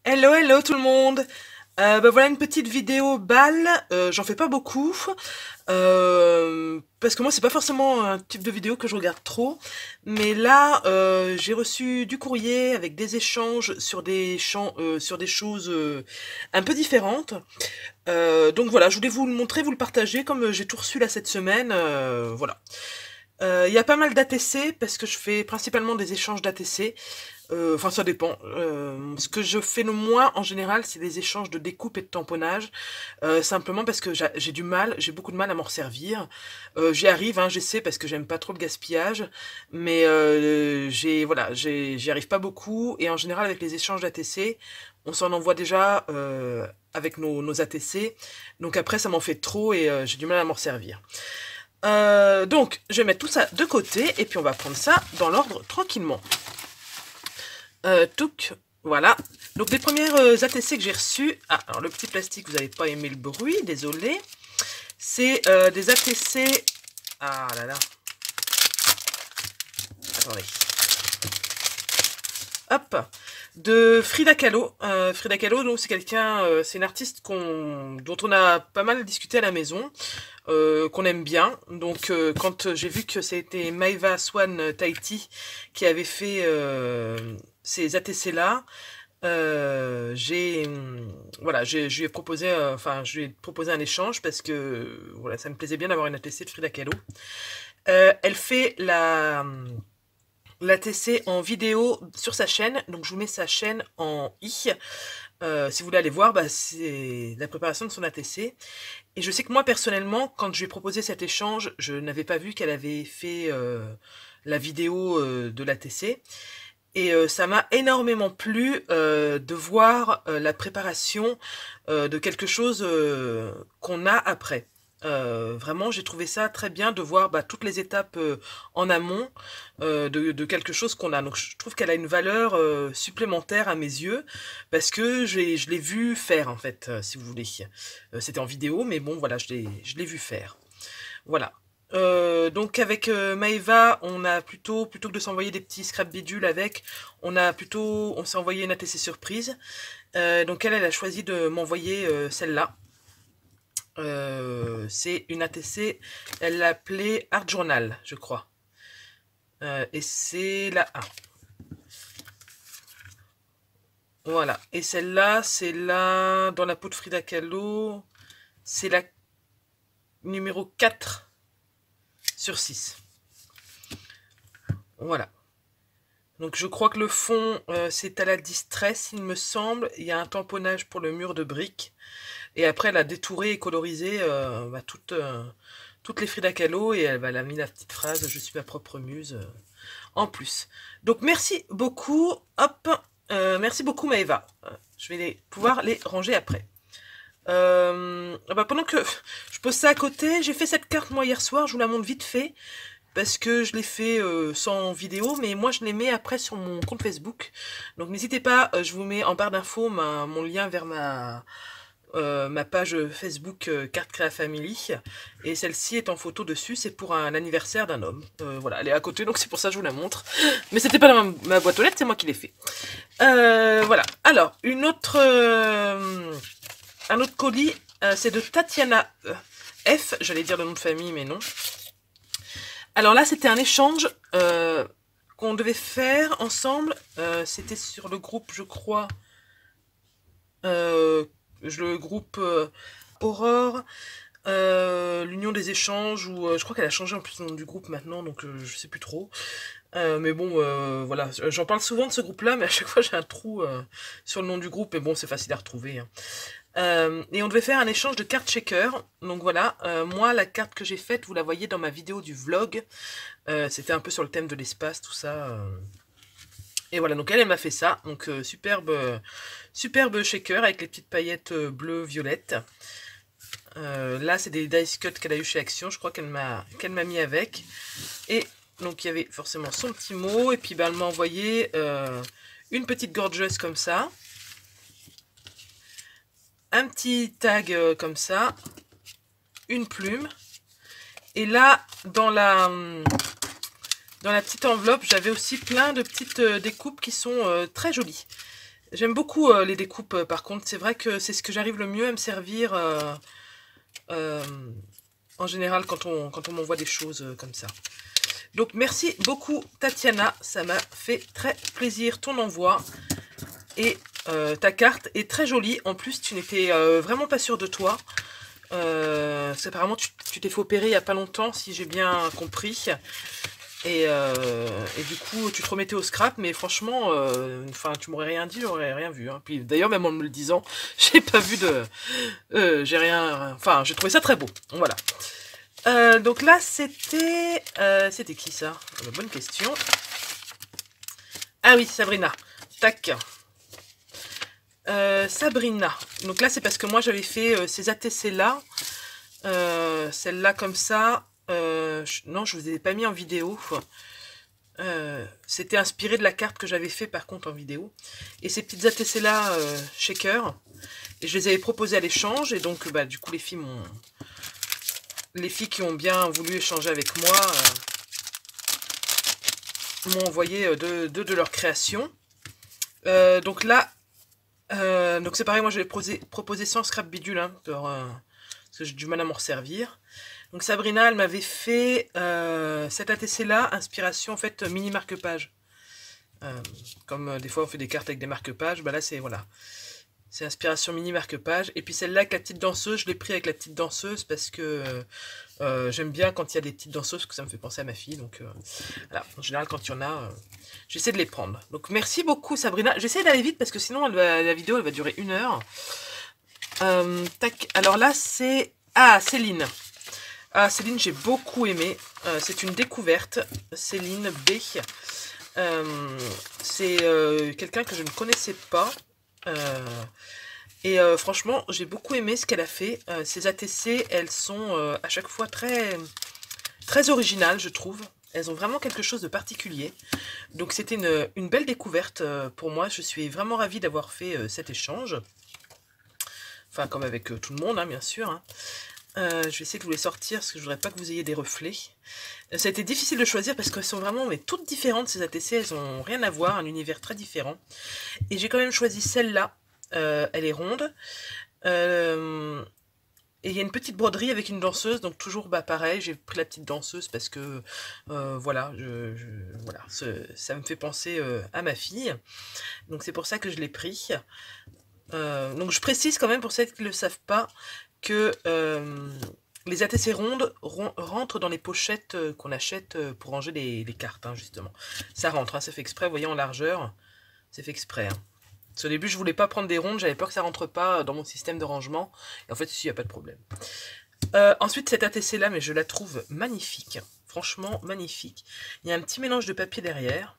Hello, hello tout le monde. Voilà une petite vidéo balle. J'en fais pas beaucoup parce que moi c'est pas forcément un type de vidéo que je regarde trop. Mais là, j'ai reçu du courrier avec des échanges sur sur des choses un peu différentes. Donc voilà, je voulais vous le montrer, vous le partager comme j'ai tout reçu là cette semaine. Voilà. Il y a pas mal d'ATC parce que je fais principalement des échanges d'ATC. Enfin, ça dépend. Ce que je fais le moins en général, c'est des échanges de découpe et de tamponnage. Simplement parce que j'ai beaucoup de mal à m'en servir. J'y arrive, hein, j'essaie parce que j'aime pas trop le gaspillage, mais j'y arrive pas beaucoup. Et en général, avec les échanges d'ATC, on s'en envoie déjà avec nos ATC. Donc après, ça m'en fait trop et j'ai du mal à m'en servir. Donc, je vais mettre tout ça de côté et puis on va prendre ça dans l'ordre tranquillement. Touc, voilà. Donc les premières ATC que j'ai reçues. Ah, alors le petit plastique, vous n'avez pas aimé le bruit, désolé. C'est des ATC. Ah là là. Attendez. Hop. De Frida Kahlo. Frida Kahlo, donc c'est c'est une artiste dont on a pas mal discuté à la maison. Qu'on aime bien. Donc quand j'ai vu que c'était Maeva Swan Tahiti qui avait fait ces ATC là, je lui ai proposé je lui ai proposé un échange parce que voilà, ça me plaisait bien d'avoir une ATC de Frida Kahlo. Elle fait l'ATC en vidéo sur sa chaîne, donc je vous mets sa chaîne en i. Si vous voulez aller voir, c'est la préparation de son ATC. Et je sais que moi, personnellement, quand je lui ai proposé cet échange, je n'avais pas vu qu'elle avait fait la vidéo de l'ATC. Et ça m'a énormément plu de voir la préparation de quelque chose qu'on a après. Vraiment, j'ai trouvé ça très bien de voir toutes les étapes en amont de quelque chose qu'on a. Donc, je trouve qu'elle a une valeur supplémentaire à mes yeux parce que je l'ai vu faire en fait, si vous voulez. C'était en vidéo, mais bon, voilà, je l'ai vu faire. Voilà. Donc avec Maeva, on a plutôt que de s'envoyer des petits scrap bidules avec, on s'est envoyé une ATC surprise. Donc elle a choisi de m'envoyer celle-là. C'est une ATC, elle l'a appelée Art Journal, je crois. Et c'est la 1. Voilà. Et celle-là, c'est là, dans la peau de Frida Kahlo, c'est la numéro 4 sur 6. Voilà. Donc je crois que le fond, c'est à la distress, il me semble. Il y a un tamponnage pour le mur de briques. Et après, elle a détouré et colorisé toutes les Frida Kahlo. Et elle a mis la petite phrase « Je suis ma propre muse en plus. Donc merci beaucoup. Hop, merci beaucoup Maëva. Je vais pouvoir les ranger après. Pendant que je pose ça à côté, j'ai fait cette carte moi hier soir, je vous la montre vite fait. Parce que je l'ai fait sans vidéo, mais moi je les mets après sur mon compte Facebook. Donc n'hésitez pas, je vous mets en barre d'infos mon lien vers ma page Facebook Carte Créa Family. Et celle-ci est en photo dessus, c'est pour un anniversaire d'un homme. Voilà, elle est à côté, donc c'est pour ça que je vous la montre. Mais c'était pas dans ma boîte aux lettres, c'est moi qui l'ai fait. Voilà, alors, un autre colis, c'est de Tatiana F. J'allais dire le nom de famille, mais non. Alors là, c'était un échange qu'on devait faire ensemble. C'était sur le groupe, je crois, le groupe Aurore, l'Union des échanges, ou je crois qu'elle a changé en plus le nom du groupe maintenant, donc je sais plus trop. Mais bon, voilà, j'en parle souvent de ce groupe-là, mais à chaque fois j'ai un trou sur le nom du groupe, mais bon, c'est facile à retrouver. Hein. Et on devait faire un échange de cartes shaker. Donc voilà, moi la carte que j'ai faite, vous la voyez dans ma vidéo du vlog. C'était un peu sur le thème de l'espace, tout ça. Et voilà, donc elle m'a fait ça. Donc superbe shaker avec les petites paillettes bleu-violette. Là, c'est des dice cut qu'elle a eu chez Action. Je crois qu'elle m'a mis avec. Et donc il y avait forcément son petit mot. Et puis elle m'a envoyé une petite gorgeuse comme ça. Un petit tag comme ça, une plume, et là, dans la petite enveloppe, j'avais aussi plein de petites découpes qui sont très jolies. J'aime beaucoup les découpes, par contre. C'est vrai que c'est ce que j'arrive le mieux à me servir euh, en général quand on m'envoie des choses comme ça. Donc merci beaucoup Tatiana, ça m'a fait très plaisir ton envoi. Et ta carte est très jolie. En plus, tu n'étais vraiment pas sûre de toi. Apparemment, tu t'es fait opérer il n'y a pas longtemps, si j'ai bien compris. Et du coup, tu te remettais au scrap, mais franchement, enfin, tu m'aurais rien dit, j'aurais rien vu. Hein. Puis d'ailleurs, même en me le disant, j'ai pas vu de, j'ai rien. Enfin, j'ai trouvé ça très beau. Voilà. Donc là, c'était qui ça? Bonne question. Ah oui, Sabrina. Tac. Sabrina. Donc là, c'est parce que moi, j'avais fait ces ATC-là. Celle-là, comme ça. Non, je vous ai pas mis en vidéo. C'était inspiré de la carte que j'avais fait, par contre, en vidéo. Et ces petites ATC-là, shaker. Et je les avais proposées à l'échange. Et donc, bah, du coup, les filles qui ont bien voulu échanger avec moi m'ont envoyé deux de leurs créations. Donc là, donc c'est pareil, moi je vais proposer sans scrap bidule, hein, parce que j'ai du mal à m'en resservir. Donc Sabrina, elle m'avait fait cette ATC-là, inspiration en fait mini marque-page. Comme des fois on fait des cartes avec des marque-pages, bah là c'est voilà. C'est inspiration mini marque-page. Et puis celle-là avec la petite danseuse, je l'ai pris avec la petite danseuse parce que j'aime bien quand il y a des petites danseuses, parce que ça me fait penser à ma fille. Donc voilà, en général quand il y en a, j'essaie de les prendre. Donc merci beaucoup Sabrina. J'essaie d'aller vite parce que sinon la vidéo elle va durer 1 heure. Tac. Alors là c'est... Ah, Céline. Ah, Céline, j'ai beaucoup aimé. C'est une découverte. Céline B. C'est quelqu'un que je ne connaissais pas. Franchement, j'ai beaucoup aimé ce qu'elle a fait. Ces ATC, elles sont à chaque fois très, très originales, je trouve. Elles ont vraiment quelque chose de particulier. Donc c'était une belle découverte pour moi. Je suis vraiment ravie d'avoir fait cet échange. Enfin, comme avec tout le monde, hein, bien sûr. Hein. Je vais essayer de vous les sortir parce que je voudrais pas que vous ayez des reflets. Ça a été difficile de choisir parce qu'elles sont vraiment mais toutes différentes ces ATC. Elles ont rien à voir, un univers très différent. Et j'ai quand même choisi celle-là. Elle est ronde. Et il y a une petite broderie avec une danseuse, donc toujours bah, pareil, j'ai pris la petite danseuse parce que voilà, voilà ça me fait penser à ma fille. Donc c'est pour ça que je l'ai pris. Donc je précise quand même pour celles qui ne le savent pas que les ATC rondes rentrent dans les pochettes qu'on achète pour ranger les cartes, hein, justement. Ça rentre, hein, c'est fait exprès, vous voyez en largeur, c'est fait exprès. Hein. Au début, je voulais pas prendre des rondes, j'avais peur que ça rentre pas dans mon système de rangement. Et en fait, ici, il n'y a pas de problème. Ensuite, cette ATC-là, mais je la trouve magnifique. Franchement, magnifique. Il y a un petit mélange de papier derrière.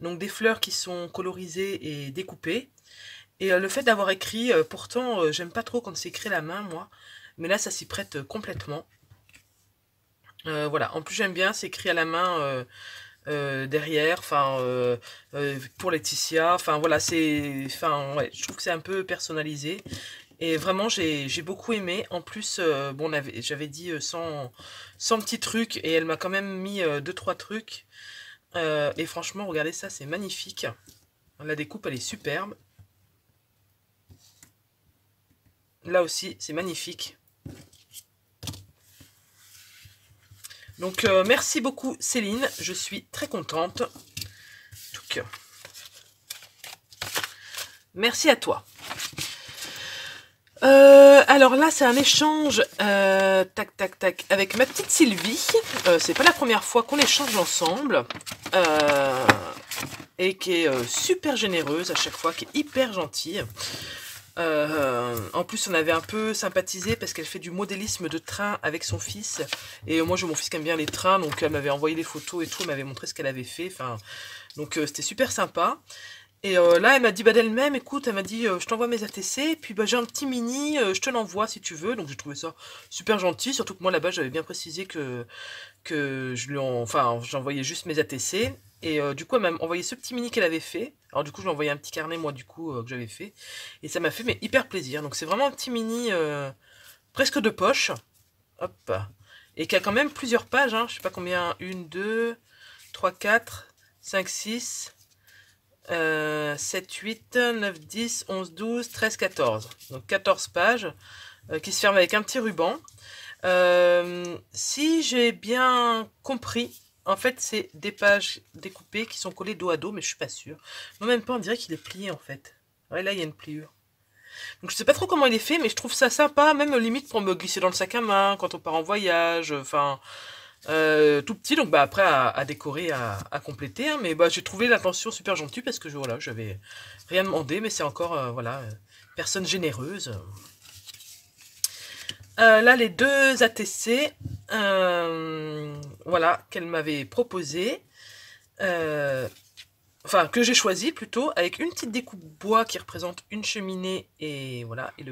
Donc, des fleurs qui sont colorisées et découpées. Et le fait d'avoir écrit, pourtant, j'aime pas trop quand c'est écrit à la main, moi. Mais là, ça s'y prête complètement. Voilà. En plus, j'aime bien, c'est écrit à la main... derrière, enfin pour Laetitia, enfin voilà, ouais, je trouve que c'est un peu personnalisé et vraiment j'ai beaucoup aimé. En plus, bon, j'avais dit 100 petits trucs et elle m'a quand même mis 2-3 trucs et franchement, regardez ça, c'est magnifique. La découpe, elle est superbe. Là aussi, c'est magnifique. Donc, merci beaucoup Céline, je suis très contente. Donc, merci à toi. Alors là, c'est un échange, tac, tac, tac, avec ma petite Sylvie. C'est pas la première fois qu'on échange ensemble. Et qui est super généreuse à chaque fois, qui est hyper gentille. En plus, on avait un peu sympathisé parce qu'elle fait du modélisme de train avec son fils. Et moi, j'ai mon fils qui aime bien les trains, donc elle m'avait envoyé des photos et tout, elle m'avait montré ce qu'elle avait fait. Enfin, donc c'était super sympa. Et là, elle m'a dit bah, d'elle-même, écoute, elle m'a dit je t'envoie mes ATC, et puis bah, j'ai un petit mini, je te l'envoie si tu veux. Donc j'ai trouvé ça super gentil, surtout que moi là-bas, j'avais bien précisé que j'envoyais juste mes ATC. Et du coup, elle m'a envoyé ce petit mini qu'elle avait fait. Alors du coup, je lui ai envoyé un petit carnet, moi, du coup, que j'avais fait. Et ça m'a fait mais hyper plaisir. Donc c'est vraiment un petit mini presque de poche. Hop. Et qui a quand même plusieurs pages. Hein. Je sais pas combien. 1, 2, 3, 4, 5, 6. 7, 8, 9, 10, 11, 12, 13, 14. Donc 14 pages qui se ferment avec un petit ruban. Si j'ai bien compris, en fait, c'est des pages découpées qui sont collées dos à dos, mais je suis pas sûre. Non, même pas, on dirait qu'il est plié, en fait. Ouais, là, il y a une pliure. Donc, je sais pas trop comment il est fait, mais je trouve ça sympa, même limite pour me glisser dans le sac à main, quand on part en voyage, enfin... tout petit, donc bah après à décorer, à compléter, hein, mais bah j'ai trouvé l'intention super gentille parce que voilà, j'avais rien demandé, mais c'est encore voilà, personne généreuse. Là les deux ATC, voilà, qu'elle m'avait proposé, enfin que j'ai choisi plutôt, avec une petite découpe bois qui représente une cheminée et voilà, et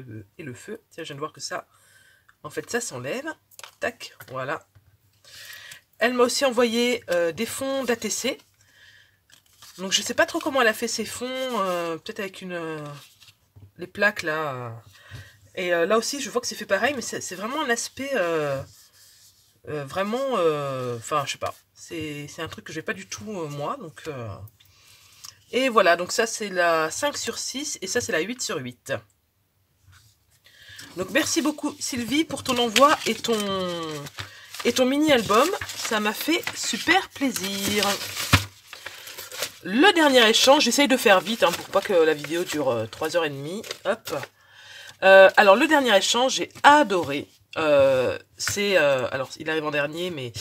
le feu. Tiens, je viens de voir que ça, en fait ça s'enlève, tac, voilà. Elle m'a aussi envoyé des fonds d'ATC. Donc je sais pas trop comment elle a fait ses fonds. Peut-être avec les plaques là. Et là aussi je vois que c'est fait pareil. Mais c'est vraiment un aspect vraiment... Enfin je sais pas. C'est un truc que j'ai pas du tout moi. Donc, et voilà. Donc ça c'est la 5/6. Et ça c'est la 8/8. Donc merci beaucoup Sylvie pour ton envoi et ton mini-album, ça m'a fait super plaisir. Le dernier échange, j'essaye de faire vite, hein, pour pas que la vidéo dure 3h30. Hop. Alors, le dernier échange, j'ai adoré. Alors, il arrive en dernier, mais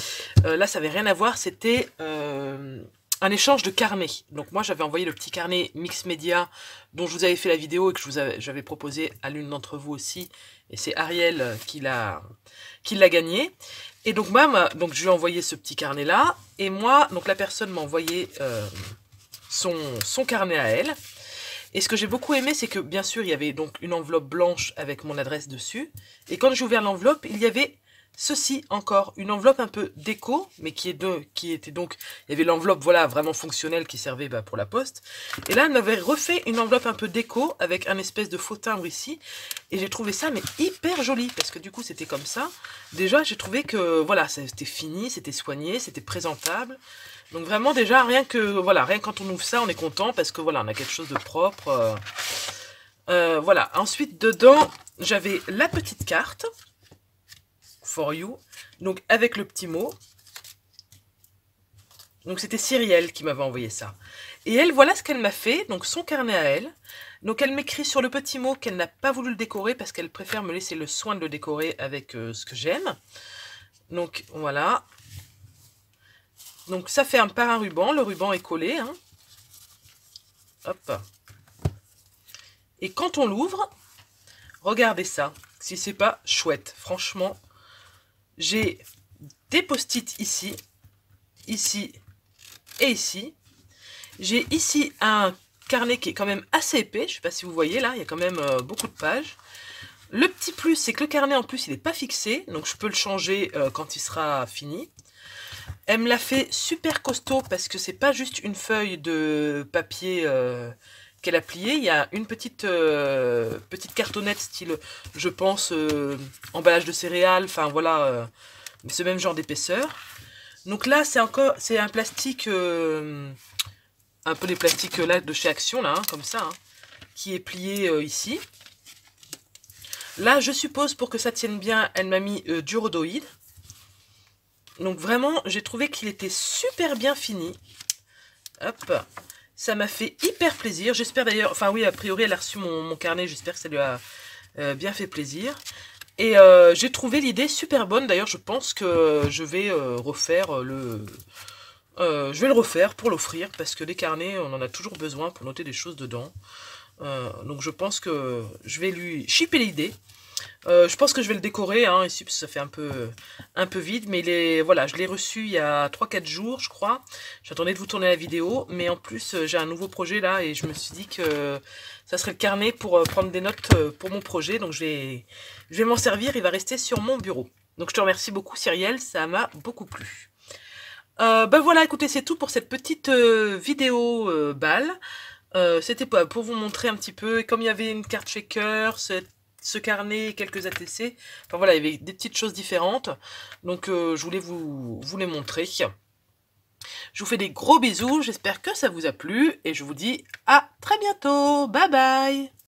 là, ça n'avait rien à voir. C'était un échange de carnet. Donc, moi, j'avais envoyé le petit carnet Mix Media dont je vous avais fait la vidéo et que j'avais proposé à l'une d'entre vous aussi. Et c'est Ariel qui l'a gagné. Et donc, donc je lui ai envoyé ce petit carnet-là. Et moi, donc la personne m'a envoyé son carnet à elle. Et ce que j'ai beaucoup aimé, c'est que, bien sûr, il y avait donc une enveloppe blanche avec mon adresse dessus. Et quand j'ai ouvert l'enveloppe, il y avait ceci encore, une enveloppe un peu déco, mais qui était donc... Il y avait l'enveloppe, voilà, vraiment fonctionnelle qui servait pour la poste. Et là, elle m'avait refait une enveloppe un peu déco avec un espèce de faux timbre ici. Et j'ai trouvé ça, mais hyper joli, parce que du coup, c'était comme ça. Déjà, j'ai trouvé que, voilà, c'était fini, c'était soigné, c'était présentable. Donc vraiment, déjà, rien que quand on ouvre ça, on est content, parce que, voilà, on a quelque chose de propre. Voilà, ensuite, dedans, j'avais la petite carte. For you, donc avec le petit mot. Donc c'était Cyrielle qui m'avait envoyé ça. Et elle, voilà ce qu'elle m'a fait, donc son carnet à elle. Donc elle m'écrit sur le petit mot qu'elle n'a pas voulu le décorer parce qu'elle préfère me laisser le soin de le décorer avec ce que j'aime. Donc voilà. Donc ça fait par un ruban, le ruban est collé. Hein. Hop. Et quand on l'ouvre, regardez ça, si c'est pas chouette, franchement. J'ai des post-it ici, ici et ici. J'ai ici un carnet qui est quand même assez épais. Je ne sais pas si vous voyez là, il y a quand même beaucoup de pages. Le petit plus, c'est que le carnet en plus, il n'est pas fixé. Donc je peux le changer quand il sera fini. Elle me l'a fait super costaud parce que c'est pas juste une feuille de papier qu'elle a pliée. Il y a une petite cartonnette style, je pense, emballage de céréales. Enfin voilà, ce même genre d'épaisseur. Donc là, c'est un plastique, un peu les plastiques là de chez Action, là, hein, comme ça, hein, qui est plié ici. Là, je suppose, pour que ça tienne bien, elle m'a mis du rhodoïde. Donc vraiment, j'ai trouvé qu'il était super bien fini. Hop, ça m'a fait hyper plaisir. J'espère d'ailleurs, enfin oui, a priori, elle a reçu mon carnet. J'espère que ça lui a bien fait plaisir. Et j'ai trouvé l'idée super bonne. D'ailleurs, je pense que je vais refaire je vais le refaire pour l'offrir parce que les carnets, on en a toujours besoin pour noter des choses dedans. Donc je pense que je vais lui shipper l'idée. Je pense que je vais le décorer hein, ici parce que ça fait un peu vide. Mais voilà, je l'ai reçu il y a 3-4 jours, je crois. J'attendais de vous tourner la vidéo. Mais en plus, j'ai un nouveau projet là et je me suis dit que ça serait le carnet pour prendre des notes pour mon projet. Donc je vais m'en servir, il va rester sur mon bureau. Donc je te remercie beaucoup Cyrielle, ça m'a beaucoup plu. Ben voilà, écoutez, c'est tout pour cette petite vidéo balle. C'était pour vous montrer un petit peu, et comme il y avait une carte shaker, ce carnet, quelques ATC, enfin voilà, il y avait des petites choses différentes. Donc je voulais vous les montrer. Je vous fais des gros bisous, j'espère que ça vous a plu et je vous dis à très bientôt. Bye bye!